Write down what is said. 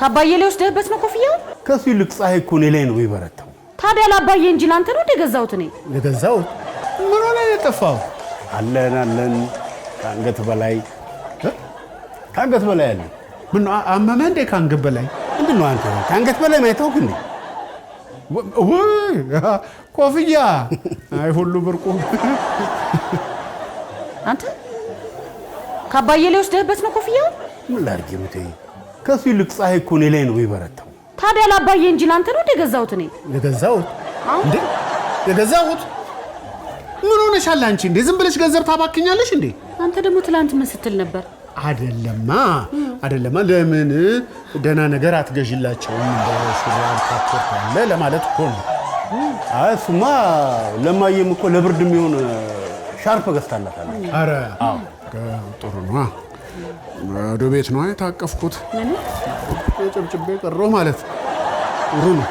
ካባዬ ላይ ወስደህበት ነው ኮፍያው? ከሱ ይልቅ ፀሐይ እኮ እኔ ላይ ነው የሚበረታው። ታዲያ ላባዬ እንጂ ላንተ ነው የገዛሁት እኔ። የገዛሁት ምን ሆነ የጠፋው? አለን ከአንገት በላይ አለ። ምን አመመ እንዴ? ከአንገት በላይ ምንድን ነው አንተ? ከአንገት በላይ ማይተውክ እንዴ? ወይ ኮፍያ አይ ሁሉ ብርቁ። አንተ ካባዬ ላይ ወስደህበት ነው ኮፍያው? ምን ላድርግ ሙቴ? ከሱ ይልቅ ፀሐይ እኮ እኔ ላይ ነው የሚበረታው። ታዲያ ላባዬ እንጂ ላንተ ነው የገዛሁት እኔ። የገዛሁት እንዴ? የገዛሁት ምን ሆነሻል አንቺ? እንዴ ዝም ብለሽ ገንዘብ ታባክኛለሽ እንዴ? አንተ ደግሞ ትላንት ምን ስትል ነበር? አይደለማ ለምን ደህና ነገር አትገዥላቸውም? እንደ ሹራብ ካፖርት አለ ለማለት እኮ ነው። አይ እሱማ ለማየም እኮ ለብርድ የሚሆን ሻርፕ ገዝታላታለች። አረ ጥሩ ነው። ወደ ቤት ነው የታቀፍኩት። ጭብጭቤ ቀረው ማለት ጥሩ ነው።